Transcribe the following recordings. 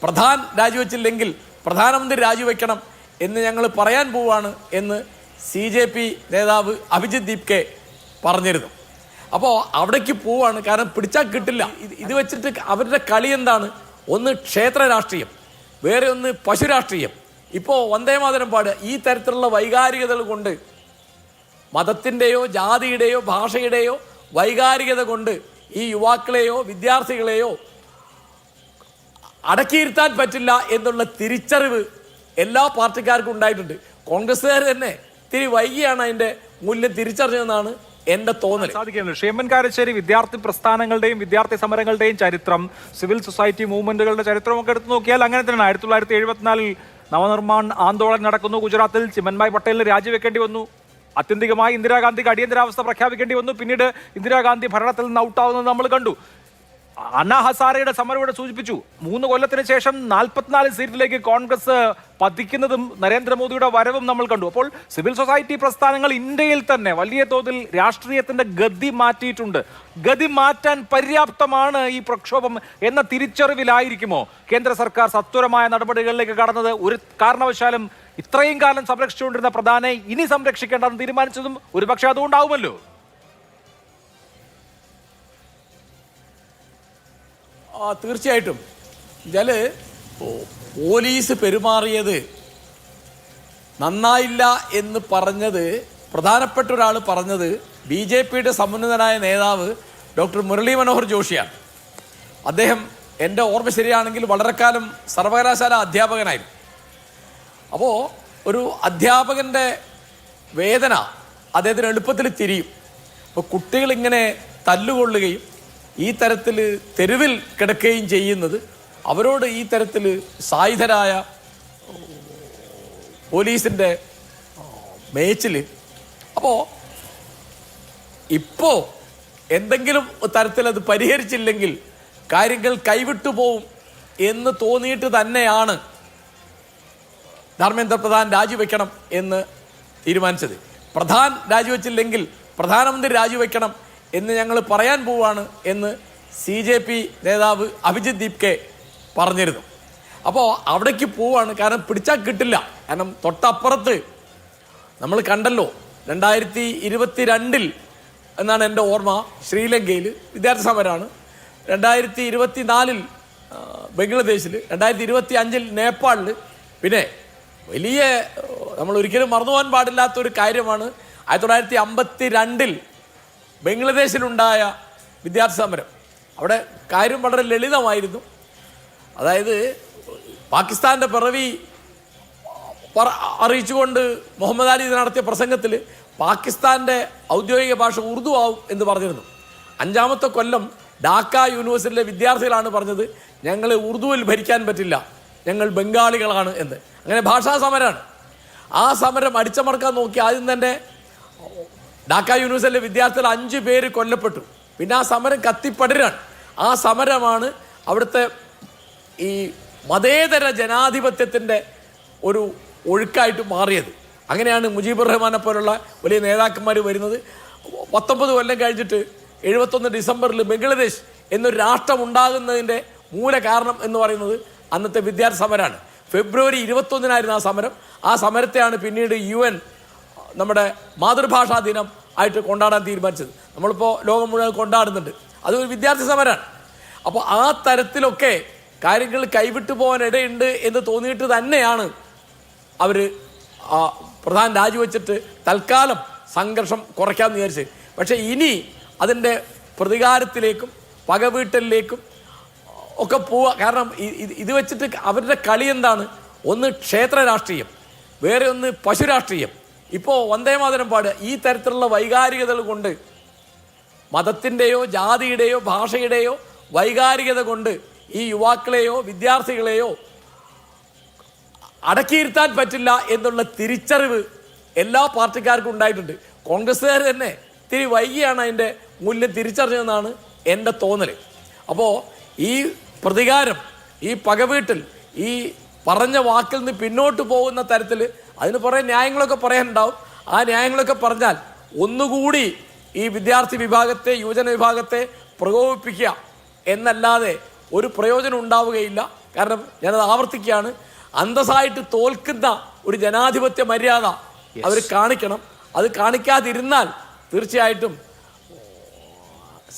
പ്രധാൻ രാജിവെച്ചില്ലെങ്കിൽ പ്രധാനമന്ത്രി രാജിവെക്കണം എന്ന് ഞങ്ങൾ പറയാൻ പോവാണ് എന്ന് CJP നേതാവ് അഭിജിത് ദീപ്കെ പറഞ്ഞിരുന്നു. അപ്പോൾ അവിടേക്ക് പോവാണ്. കാരണം പിടിച്ചാൽ കിട്ടില്ല. ഇത് വെച്ചിട്ട് അവരുടെ കളി എന്താണ്? ഒന്ന് ക്ഷേത്ര രാഷ്ട്രീയം, വേറെ ഒന്ന് പശു രാഷ്ട്രീയം. ഇപ്പോൾ വന്ദേമാതരം പാടുക. ഈ തരത്തിലുള്ള വൈകാരികതകൾ കൊണ്ട്, മതത്തിൻ്റെയോ ജാതിയുടെയോ ഭാഷയുടെയോ വൈകാരികത കൊണ്ട് ഈ യുവാക്കളെയോ വിദ്യാർത്ഥികളെയോ അടക്കിയിരുത്താൻ പറ്റില്ല എന്നുള്ള തിരിച്ചറിവ് എല്ലാ പാർട്ടിക്കാർക്കും ഉണ്ടായിട്ടുണ്ട്. കോൺഗ്രസ്സുകാർ തന്നെ ഇത്തിരി വൈകിയാണ് അതിൻ്റെ മൂല്യം തിരിച്ചറിഞ്ഞതെന്നാണ് എന്റെ തോന്നൽ. സാധിക്കുന്നത് ഷേമൻ കാരശ്ശേരി വിദ്യാർത്ഥി പ്രസ്ഥാനങ്ങളുടെയും വിദ്യാർത്ഥി സമരങ്ങളുടെയും ചരിത്രം, സിവിൽ സൊസൈറ്റി മൂവ്മെന്റുകളുടെ ചരിത്രമൊക്കെ എടുത്തു നോക്കിയാൽ അങ്ങനെ തന്നെയാണ്. 1974 നവനിർമ്മാൺ ആന്തോളൻ നടക്കുന്നു. ഗുജറാത്തിൽ ചിമൻഭായ് പട്ടേലിന് രാജിവെക്കേണ്ടി വന്നു. ആത്യന്തികമായി ഇന്ദിരാഗാന്ധിക്ക് അടിയന്തരാവസ്ഥ പ്രഖ്യാപിക്കേണ്ടി വന്നു. പിന്നീട് ഇന്ദിരാഗാന്ധി ഭരണത്തിൽ നിന്ന് ഔട്ടാവുന്നത് നമ്മൾ കണ്ടു. അണ്ണാ ഹസാരയുടെ സമരം ഇവിടെ സൂചിപ്പിച്ചു. 3 കൊല്ലത്തിന് ശേഷം 44 സീറ്റിലേക്ക് കോൺഗ്രസ് പതിക്കുന്നതും നരേന്ദ്രമോദിയുടെ വരവും നമ്മൾ കണ്ടു. അപ്പോൾ സിവിൽ സൊസൈറ്റി പ്രസ്ഥാനങ്ങൾ ഇന്ത്യയിൽ തന്നെ വലിയ തോതിൽ രാഷ്ട്രീയത്തിന്റെ ഗതി മാറ്റിയിട്ടുണ്ട്. ഗതി മാറ്റാൻ പര്യാപ്തമാണ് ഈ പ്രക്ഷോഭം എന്ന തിരിച്ചറിവിലായിരിക്കുമോ കേന്ദ്ര സർക്കാർ സത്വരമായ നടപടികളിലേക്ക് കടന്നത്? ഒരു കാരണവശാലും ഇത്രയും കാലം സംരക്ഷിച്ചുകൊണ്ടിരുന്ന പ്രധാനെ ഇനി സംരക്ഷിക്കേണ്ടെന്ന് തീരുമാനിച്ചതും ഒരുപക്ഷെ അതുകൊണ്ടാവുമല്ലോ. തീർച്ചയായിട്ടും. എന്നാൽ പോലീസ് പെരുമാറിയത് നന്നായില്ല എന്ന് പറഞ്ഞത്, പ്രധാനപ്പെട്ട ഒരാൾ പറഞ്ഞത് BJPയുടെ സമുന്നതനായ നേതാവ് ഡോക്ടർ മുരളി മനോഹർ ജോഷിയാണ്. അദ്ദേഹം എൻ്റെ ഓർമ്മ ശരിയാണെങ്കിൽ വളരെക്കാലം സർവകലാശാല അധ്യാപകനായിരുന്നു. അപ്പോൾ ഒരു അധ്യാപകൻ്റെ വേദന അദ്ദേഹത്തിന് എളുപ്പത്തിൽ തിരിയും. അപ്പോൾ കുട്ടികളിങ്ങനെ തല്ലുകൊള്ളുകയും ഈ തരത്തിൽ തെരുവിൽ കിടക്കുകയും ചെയ്യുന്നത്, അവരോട് ഈ തരത്തിൽ സായുധരായ പോലീസിൻ്റെ മേച്ചിൽ. അപ്പോൾ ഇപ്പോൾ എന്തെങ്കിലും തരത്തിൽ അത് പരിഹരിച്ചില്ലെങ്കിൽ കാര്യങ്ങൾ കൈവിട്ടു പോവും എന്ന് തോന്നിയിട്ട് തന്നെയാണ് ധർമ്മേന്ദ്ര പ്രധാൻ രാജിവെക്കണം എന്ന് തീരുമാനിച്ചത്. പ്രധാൻ രാജിവെച്ചില്ലെങ്കിൽ പ്രധാനമന്ത്രി രാജിവെക്കണം എന്ന് ഞങ്ങൾ പറയാൻ പോവാണ് എന്ന് CJP നേതാവ് അഭിജിത് ദീപ്കെ പറഞ്ഞിരുന്നു. അപ്പോൾ അവിടേക്ക് പോവാണ്. കാരണം പിടിച്ചാൽ കിട്ടില്ല. കാരണം തൊട്ടപ്പുറത്ത് നമ്മൾ കണ്ടല്ലോ, 2022 എന്നാണ് എൻ്റെ ഓർമ്മ, ശ്രീലങ്കയിൽ വിദ്യാർത്ഥി സമരമാണ്. 2024 ബംഗ്ലാദേശിൽ, 2025 നേപ്പാളിൽ. പിന്നെ വലിയ നമ്മൾ ഒരിക്കലും മറന്നുപോകാൻ പാടില്ലാത്തൊരു കാര്യമാണ് 1952 ബംഗ്ലാദേശിലുണ്ടായ വിദ്യാർത്ഥി സമരം. അവിടെ കാര്യം വളരെ ലളിതമായിരുന്നു. അതായത് പാകിസ്ഥാൻ്റെ പിറവി അറിയിച്ചുകൊണ്ട് മുഹമ്മദ് അലി നടത്തിയ പ്രസംഗത്തിൽ പാകിസ്ഥാൻ്റെ ഔദ്യോഗിക ഭാഷ ഉറുദു ആവും എന്ന് പറഞ്ഞിരുന്നു. 5ാമത്തെ കൊല്ലം ഢാക്ക യൂണിവേഴ്സിറ്റിയിലെ വിദ്യാർത്ഥികളാണ് പറഞ്ഞത് ഞങ്ങൾ ഉറുദുവിൽ ഭരിക്കാൻ പറ്റില്ല, ഞങ്ങൾ ബംഗാളികളാണ് എന്ന്. അങ്ങനെ ഭാഷാ സമരമാണ്. ആ സമരം അടിച്ചമർക്കാൻ നോക്കി ആദ്യം തന്നെ ഢാക്ക യൂണിവേഴ്സിറ്റിയിലെ വിദ്യാർത്ഥികൾ 5 പേര് കൊല്ലപ്പെട്ടു. പിന്നെ ആ സമരം കത്തിപ്പടരാണ്. ആ സമരമാണ് അവിടുത്തെ ഈ മതേതര ജനാധിപത്യത്തിൻ്റെ ഒരു ഒഴുക്കായിട്ട് മാറിയത്. അങ്ങനെയാണ് മുജീബുർ റഹ്മാനെ പോലുള്ള വലിയ നേതാക്കന്മാർ വരുന്നത്. 19 കൊല്ലം കഴിഞ്ഞിട്ട് 71 ഡിസംബറിൽ ബംഗ്ലാദേശ് എന്നൊരു രാഷ്ട്രം ഉണ്ടാകുന്നതിൻ്റെ മൂല കാരണം എന്ന് പറയുന്നത് അന്നത്തെ വിദ്യാർത്ഥി സമരമാണ്. ഫെബ്രുവരി 21 ആ സമരം. ആ സമരത്തെയാണ് പിന്നീട് UN നമ്മുടെ മാതൃഭാഷാ ദിനം ആയിട്ട് കൊണ്ടാടാൻ തീരുമാനിച്ചത്. നമ്മളിപ്പോൾ ലോകം മുഴുവൻ കൊണ്ടാടുന്നുണ്ട്. അതൊരു വിദ്യാർത്ഥി സമരമാണ്. അപ്പോൾ ആ തരത്തിലൊക്കെ കാര്യങ്ങൾ കൈവിട്ടു പോകാൻ ഇടയുണ്ട് എന്ന് തോന്നിയിട്ട് തന്നെയാണ് അവർ പ്രധാൻ രാജിവെച്ചിട്ട് തൽക്കാലം സംഘർഷം കുറയ്ക്കാമെന്ന് വിചാരിച്ചത്. പക്ഷേ ഇനി അതിൻ്റെ പ്രതികാരത്തിലേക്കും പകവീട്ടലിലേക്കും ഒക്കെ പോവുക. കാരണം ഇത് വെച്ചിട്ട് അവരുടെ കളി എന്താണ്? ഒന്ന് ക്ഷേത്ര രാഷ്ട്രീയം, വേറെ ഒന്ന് പശു രാഷ്ട്രീയം. ഇപ്പോൾ വന്ദേമാതരം പാടുക. ഈ തരത്തിലുള്ള വൈകാരികതകൾ കൊണ്ട്, മതത്തിൻ്റെയോ ജാതിയുടെയോ ഭാഷയുടെയോ വൈകാരികത കൊണ്ട് ഈ യുവാക്കളെയോ വിദ്യാർത്ഥികളെയോ അടക്കിയിരുത്താൻ പറ്റില്ല എന്നുള്ള തിരിച്ചറിവ് എല്ലാ പാർട്ടിക്കാർക്കും ഉണ്ടായിട്ടുണ്ട്. കോൺഗ്രസ്സുകാർ തന്നെ ഇത്തിരി വൈകിയാണ് അതിൻ്റെ മൂല്യം തിരിച്ചറിഞ്ഞതെന്നാണ് എൻ്റെ തോന്നൽ. അപ്പോൾ ഈ പ്രതികാരം, ഈ പകവീട്ടൽ, ഈ പറഞ്ഞ വാക്കിൽ നിന്ന് പിന്നോട്ട് പോകുന്ന തരത്തിൽ അതിന് കുറേ ന്യായങ്ങളൊക്കെ പറയാനുണ്ടാവും. ആ ന്യായങ്ങളൊക്കെ പറഞ്ഞാൽ ഒന്നുകൂടി ഈ വിദ്യാർത്ഥി വിഭാഗത്തെ, യുവജന വിഭാഗത്തെ പ്രകോപിപ്പിക്കുക എന്നല്ലാതെ ഒരു പ്രയോജനം ഉണ്ടാവുകയില്ല. കാരണം ഞാനത് ആവർത്തിക്കുകയാണ്, അന്തസ്സായിട്ട് തോൽക്കുന്ന ഒരു ജനാധിപത്യ മര്യാദ അവർ കാണിക്കണം. അത് കാണിക്കാതിരുന്നാൽ തീർച്ചയായിട്ടും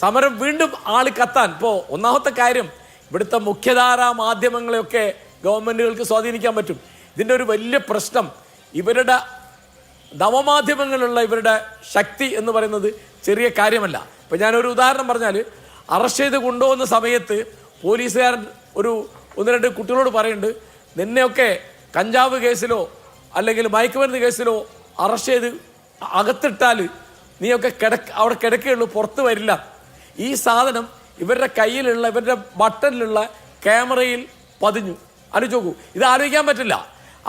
സമരം വീണ്ടും ആളി കത്താൻ. ഇപ്പോൾ ഒന്നാമത്തെ കാര്യം, ഇവിടുത്തെ മുഖ്യധാരാ മാധ്യമങ്ങളെയൊക്കെ ഗവൺമെൻറ്റുകൾക്ക് സ്വാധീനിക്കാൻ പറ്റും. ഇതിൻ്റെ ഒരു വലിയ പ്രശ്നം ഇവരുടെ നവമാധ്യമങ്ങളുള്ള ഇവരുടെ ശക്തി എന്ന് പറയുന്നത് ചെറിയ കാര്യമല്ല. ഇപ്പം ഞാനൊരു ഉദാഹരണം പറഞ്ഞാൽ, അറസ്റ്റ് ചെയ്ത് കൊണ്ടുപോകുന്ന സമയത്ത് പോലീസുകാരൻ ഒന്ന് രണ്ട് കുട്ടികളോട് പറയുന്നുണ്ട്, നിന്നെയൊക്കെ കഞ്ചാവ് കേസിലോ അല്ലെങ്കിൽ മയക്കുമരുന്ന് കേസിലോ അറസ്റ്റ് ചെയ്ത് അകത്തിട്ടാൽ നീയൊക്കെ അവിടെ കിടക്കുകയുള്ളൂ, പുറത്ത് വരില്ല. ഈ സാധനം ഇവരുടെ കയ്യിലുള്ള ഇവരുടെ ബട്ടണിലുള്ള ക്യാമറയിൽ പതിഞ്ഞു. ആലോചിച്ച് നോക്കൂ, ഇത് ആലോചിക്കാൻ പറ്റില്ല.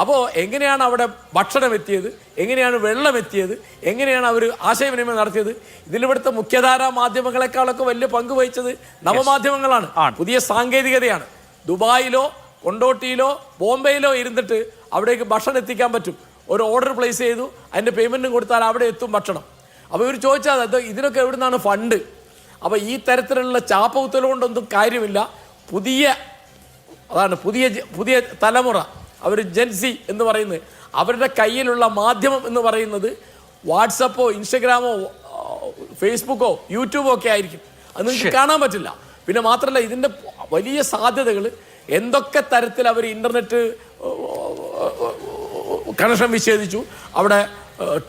അപ്പോൾ എങ്ങനെയാണ് അവിടെ ഭക്ഷണം എത്തിയത്, എങ്ങനെയാണ് വെള്ളം എത്തിയത്, എങ്ങനെയാണ് അവർ ആശയവിനിമയം നടത്തിയത്? ഇതിലിവിടുത്തെ മുഖ്യധാരാ മാധ്യമങ്ങളെക്കാളൊക്കെ വലിയ പങ്ക് വഹിച്ചത് നവമാധ്യമങ്ങളാണ്. പുതിയ സാങ്കേതികതയാണ്. ദുബായിലോ കൊണ്ടോട്ടിയിലോ ബോംബെയിലോ ഇരുന്നിട്ട് അവിടേക്ക് ഭക്ഷണം എത്തിക്കാൻ പറ്റും. ഒരു ഓർഡർ പ്ലേസ് ചെയ്തു, അതിൻ്റെ പേയ്മെൻറ്റും കൊടുത്താൽ അവിടെ എത്തും ഭക്ഷണം. അപ്പോൾ ഇവർ ചോദിച്ചാൽ അത് ഇതിനൊക്കെ എവിടെ നിന്നാണ് ഫണ്ട്? അപ്പോൾ ഈ തരത്തിലുള്ള ചാപ്പകുത്തൽ കൊണ്ടൊന്നും കാര്യമില്ല. അതാണ് പുതിയ തലമുറ, അവർ ജെൻസി എന്ന് പറയുന്നത്, അവരുടെ കയ്യിലുള്ള മാധ്യമം എന്ന് പറയുന്നത് വാട്സപ്പോ ഇൻസ്റ്റഗ്രാമോ ഫേസ്ബുക്കോ യൂട്യൂബോ ഒക്കെ ആയിരിക്കും. അത് നിങ്ങൾക്ക് കാണാൻ പറ്റില്ല. പിന്നെ മാത്രമല്ല, ഇതിൻ്റെ വലിയ സാധ്യതകൾ, എന്തൊക്കെ തരത്തിൽ അവർ ഇൻ്റർനെറ്റ് കണക്ഷൻ വിച്ഛേദിച്ചു, അവിടെ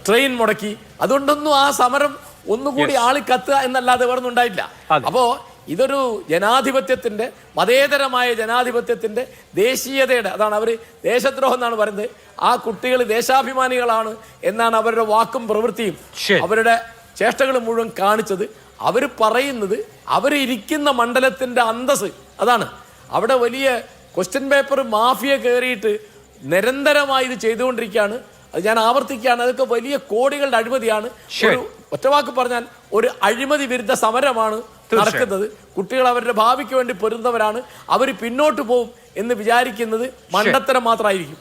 ട്രെയിൻ മുടക്കി, അതുകൊണ്ടൊന്നും ആ സമരം ഒന്നുകൂടി ആളി കത്തുക എന്നല്ലാതെ വേറൊന്നും ഉണ്ടായില്ല. അപ്പോൾ ഇതൊരു ജനാധിപത്യത്തിൻ്റെ, മതേതരമായ ജനാധിപത്യത്തിൻ്റെ, ദേശീയതയുടെ, അതാണ് അവർ ദേശദ്രോഹം എന്നാണ് പറയുന്നത്. ആ കുട്ടികൾ ദേശാഭിമാനികളാണ് എന്നാണ് അവരുടെ വാക്കും പ്രവൃത്തിയും അവരുടെ ചേഷ്ടകളും മുഴുവൻ കാണിച്ചത്. അവർ പറയുന്നത് അവരിയ്ക്കുന്ന മണ്ഡലത്തിൻ്റെ അന്തസ് അതാണ്. അവിടെ വലിയ ക്വസ്റ്റ്യൻ പേപ്പർ മാഫിയ കയറിയിട്ട് നിരന്തരമായി ഇത് ചെയ്തുകൊണ്ടിരിക്കുകയാണ്. അത് ഞാൻ ആവർത്തിക്കുകയാണ്, അതൊക്കെ വലിയ കോടികളുടെ അഴിമതിയാണ്. ഒരു ഒറ്റവാക്ക് പറഞ്ഞാൽ ഒരു അഴിമതി വിരുദ്ധ സമരമാണ് നടക്കുന്നത്. കുട്ടികൾ അവരുടെ ഭാവിക്ക് വേണ്ടി പൊരുന്നവരാണ്. അവർ പിന്നോട്ട് പോകും എന്ന് വിചാരിക്കുന്നത് മണ്ടത്തരം മാത്രമായിരിക്കും.